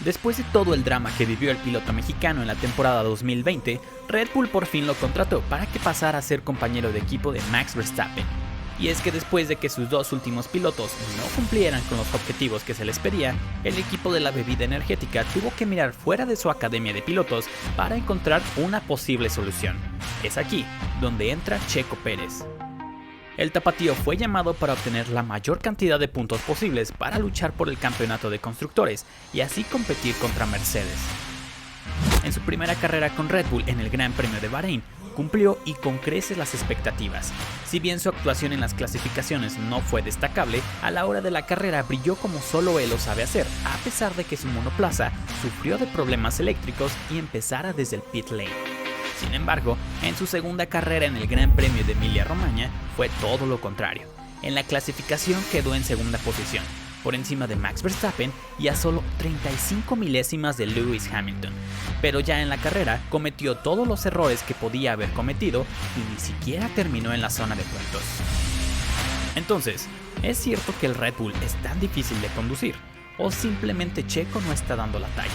Después de todo el drama que vivió el piloto mexicano en la temporada 2020, Red Bull por fin lo contrató para que pasara a ser compañero de equipo de Max Verstappen. Y es que después de que sus dos últimos pilotos no cumplieran con los objetivos que se les pedía, el equipo de la bebida energética tuvo que mirar fuera de su academia de pilotos para encontrar una posible solución. Es aquí donde entra Checo Pérez. El tapatío fue llamado para obtener la mayor cantidad de puntos posibles para luchar por el campeonato de constructores y así competir contra Mercedes. En su primera carrera con Red Bull en el Gran Premio de Bahrein, cumplió y con creces las expectativas. Si bien su actuación en las clasificaciones no fue destacable, a la hora de la carrera brilló como solo él lo sabe hacer, a pesar de que su monoplaza sufrió de problemas eléctricos y empezara desde el pit lane. Sin embargo, en su segunda carrera en el Gran Premio de Emilia-Romagna fue todo lo contrario. En la clasificación quedó en segunda posición, por encima de Max Verstappen y a solo 35 milésimas de Lewis Hamilton. Pero ya en la carrera cometió todos los errores que podía haber cometido y ni siquiera terminó en la zona de puntos. Entonces, ¿es cierto que el Red Bull es tan difícil de conducir? ¿O simplemente Checo no está dando la talla?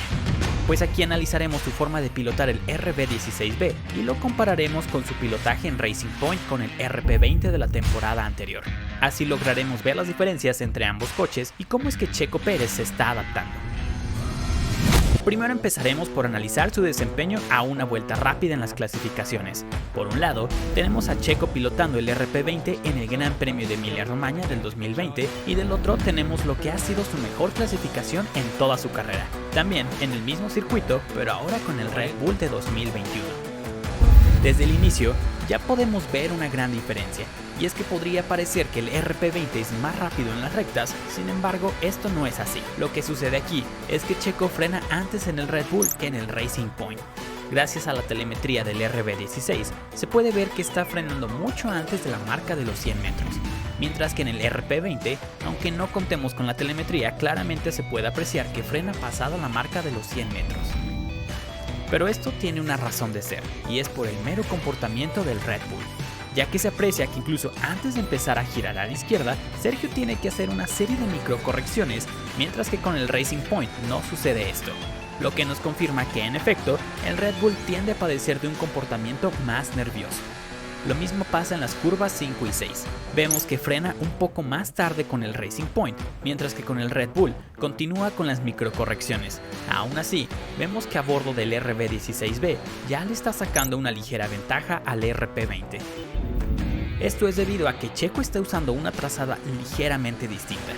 Pues aquí analizaremos su forma de pilotar el RB16B y lo compararemos con su pilotaje en Racing Point con el RP20 de la temporada anterior. Así lograremos ver las diferencias entre ambos coches y cómo es que Checo Pérez se está adaptando. Primero empezaremos por analizar su desempeño a una vuelta rápida en las clasificaciones. Por un lado, tenemos a Checo pilotando el RP20 en el Gran Premio de Emilia-Romagna del 2020 y del otro tenemos lo que ha sido su mejor clasificación en toda su carrera. También en el mismo circuito, pero ahora con el Red Bull de 2021. Desde el inicio, ya podemos ver una gran diferencia, y es que podría parecer que el RP20 es más rápido en las rectas, sin embargo esto no es así. Lo que sucede aquí es que Checo frena antes en el Red Bull que en el Racing Point. Gracias a la telemetría del RB16 se puede ver que está frenando mucho antes de la marca de los 100 metros, mientras que en el RP20, aunque no contemos con la telemetría, claramente se puede apreciar que frena pasada la marca de los 100 metros. Pero esto tiene una razón de ser, y es por el mero comportamiento del Red Bull, ya que se aprecia que incluso antes de empezar a girar a la izquierda, Sergio tiene que hacer una serie de microcorrecciones, mientras que con el Racing Point no sucede esto, lo que nos confirma que en efecto, el Red Bull tiende a padecer de un comportamiento más nervioso. Lo mismo pasa en las curvas 5 y 6. Vemos que frena un poco más tarde con el Racing Point, mientras que con el Red Bull continúa con las microcorrecciones. Aún así, vemos que a bordo del RB16B ya le está sacando una ligera ventaja al RP20. Esto es debido a que Checo está usando una trazada ligeramente distinta.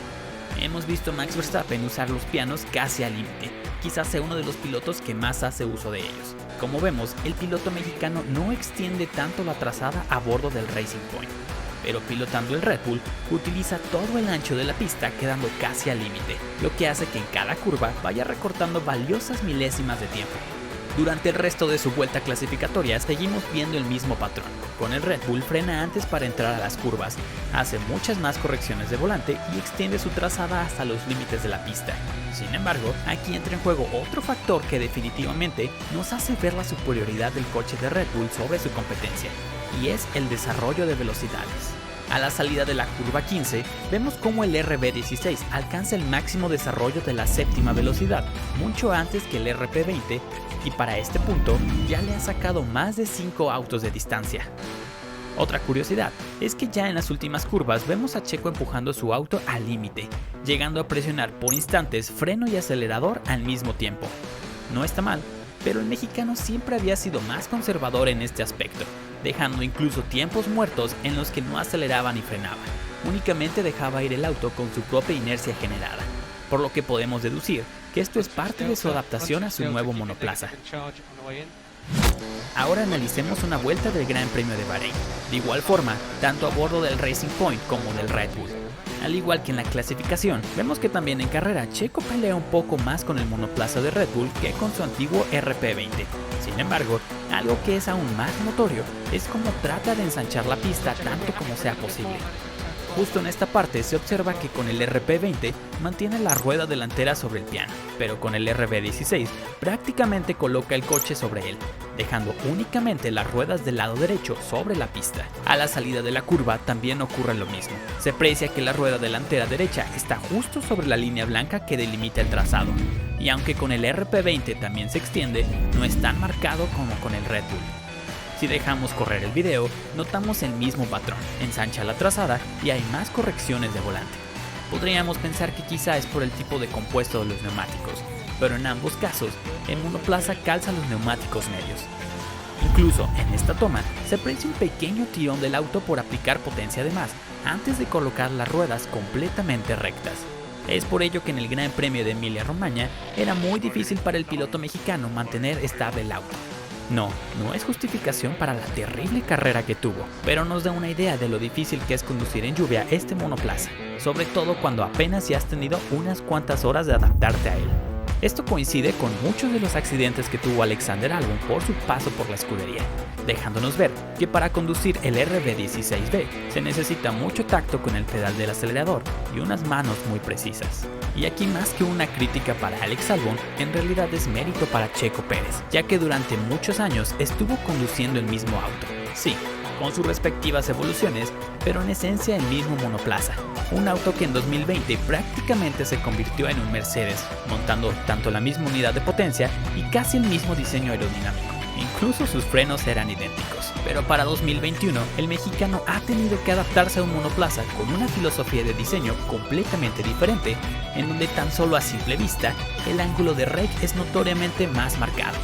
Hemos visto a Max Verstappen usar los pianos casi al límite, quizás sea uno de los pilotos que más hace uso de ellos. Como vemos, el piloto mexicano no extiende tanto la trazada a bordo del Racing Point, pero pilotando el Red Bull utiliza todo el ancho de la pista quedando casi al límite, lo que hace que en cada curva vaya recortando valiosas milésimas de tiempo. Durante el resto de su vuelta clasificatoria seguimos viendo el mismo patrón. Con el Red Bull frena antes para entrar a las curvas, hace muchas más correcciones de volante y extiende su trazada hasta los límites de la pista. Sin embargo, aquí entra en juego otro factor que definitivamente nos hace ver la superioridad del coche de Red Bull sobre su competencia, y es el desarrollo de velocidades. A la salida de la curva 15, vemos cómo el RB16 alcanza el máximo desarrollo de la séptima velocidad, mucho antes que el RP20, y para este punto ya le ha sacado más de 5 autos de distancia. Otra curiosidad es que ya en las últimas curvas vemos a Checo empujando su auto al límite, llegando a presionar por instantes freno y acelerador al mismo tiempo. No está mal, pero el mexicano siempre había sido más conservador en este aspecto, dejando incluso tiempos muertos en los que no aceleraba ni frenaba, únicamente dejaba ir el auto con su propia inercia generada, por lo que podemos deducir que esto es parte de su adaptación a su nuevo monoplaza. Ahora analicemos una vuelta del Gran Premio de Bahrein, de igual forma, tanto a bordo del Racing Point como del Red Bull. Al igual que en la clasificación, vemos que también en carrera Checo pelea un poco más con el monoplaza de Red Bull que con su antiguo RP20. Sin embargo, algo que es aún más notorio es cómo trata de ensanchar la pista tanto como sea posible. Justo en esta parte se observa que con el RP20 mantiene la rueda delantera sobre el piano, pero con el RB16 prácticamente coloca el coche sobre él, dejando únicamente las ruedas del lado derecho sobre la pista. A la salida de la curva también ocurre lo mismo. Se aprecia que la rueda delantera derecha está justo sobre la línea blanca que delimita el trazado, y aunque con el RP20 también se extiende, no es tan marcado como con el Red Bull. Si dejamos correr el video, notamos el mismo patrón, ensancha la trazada y hay más correcciones de volante. Podríamos pensar que quizá es por el tipo de compuesto de los neumáticos, pero en ambos casos, el monoplaza calza los neumáticos medios. Incluso en esta toma se aprecia un pequeño tirón del auto por aplicar potencia de más antes de colocar las ruedas completamente rectas. Es por ello que en el Gran Premio de Emilia-Romagna era muy difícil para el piloto mexicano mantener estable el auto. No es justificación para la terrible carrera que tuvo, pero nos da una idea de lo difícil que es conducir en lluvia este monoplaza, sobre todo cuando apenas si has tenido unas cuantas horas de adaptarte a él. Esto coincide con muchos de los accidentes que tuvo Alexander Albon por su paso por la escudería, dejándonos ver que para conducir el RB16B se necesita mucho tacto con el pedal del acelerador y unas manos muy precisas. Y aquí más que una crítica para Alex Albon, en realidad es mérito para Checo Pérez, ya que durante muchos años estuvo conduciendo el mismo auto. Sí, con sus respectivas evoluciones, pero en esencia el mismo monoplaza, un auto que en 2020 prácticamente se convirtió en un Mercedes, montando tanto la misma unidad de potencia y casi el mismo diseño aerodinámico, incluso sus frenos eran idénticos. Pero para 2021, el mexicano ha tenido que adaptarse a un monoplaza con una filosofía de diseño completamente diferente, en donde tan solo a simple vista, el ángulo de rake es notoriamente más marcado,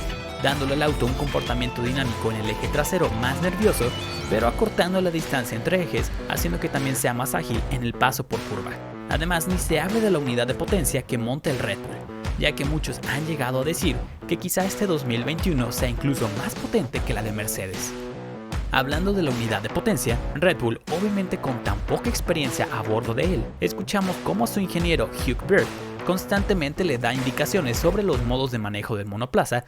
dándole al auto un comportamiento dinámico en el eje trasero más nervioso, pero acortando la distancia entre ejes, haciendo que también sea más ágil en el paso por curva. Además, ni se hable de la unidad de potencia que monta el Red Bull, ya que muchos han llegado a decir que quizá este 2021 sea incluso más potente que la de Mercedes. Hablando de la unidad de potencia, Red Bull, obviamente con tan poca experiencia a bordo de él, escuchamos cómo su ingeniero Hugh Bird constantemente le da indicaciones sobre los modos de manejo del monoplaza,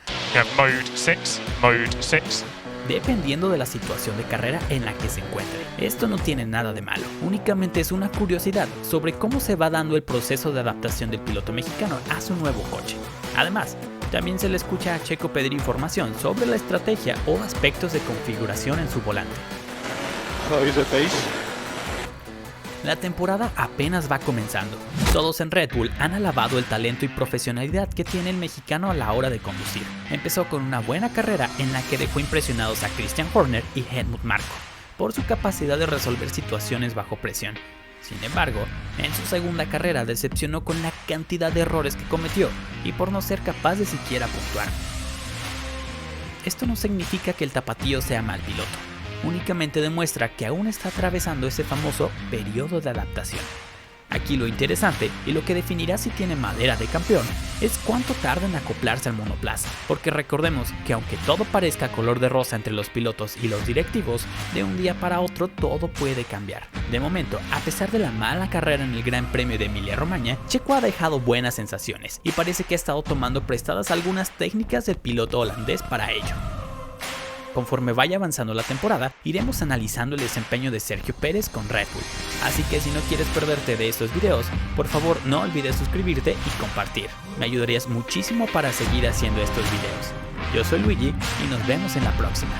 Mode 6, Mode 6. dependiendo de la situación de carrera en la que se encuentre. Esto no tiene nada de malo, únicamente es una curiosidad sobre cómo se va dando el proceso de adaptación del piloto mexicano a su nuevo coche. Además, también se le escucha a Checo pedir información sobre la estrategia o aspectos de configuración en su volante. La temporada apenas va comenzando. Todos en Red Bull han alabado el talento y profesionalidad que tiene el mexicano a la hora de conducir. Empezó con una buena carrera en la que dejó impresionados a Christian Horner y Helmut Marko por su capacidad de resolver situaciones bajo presión. Sin embargo, en su segunda carrera decepcionó con la cantidad de errores que cometió y por no ser capaz de siquiera puntuar. Esto no significa que el tapatío sea mal piloto, únicamente demuestra que aún está atravesando ese famoso periodo de adaptación. Aquí lo interesante y lo que definirá si tiene madera de campeón es cuánto tarda en acoplarse al monoplaza, porque recordemos que aunque todo parezca color de rosa entre los pilotos y los directivos, de un día para otro todo puede cambiar. De momento, a pesar de la mala carrera en el Gran Premio de Emilia-Romagna, Checo ha dejado buenas sensaciones y parece que ha estado tomando prestadas algunas técnicas del piloto holandés para ello. Conforme vaya avanzando la temporada, iremos analizando el desempeño de Sergio Pérez con Red Bull. Así que si no quieres perderte de estos videos, por favor no olvides suscribirte y compartir. Me ayudarías muchísimo para seguir haciendo estos videos. Yo soy Luigi y nos vemos en la próxima.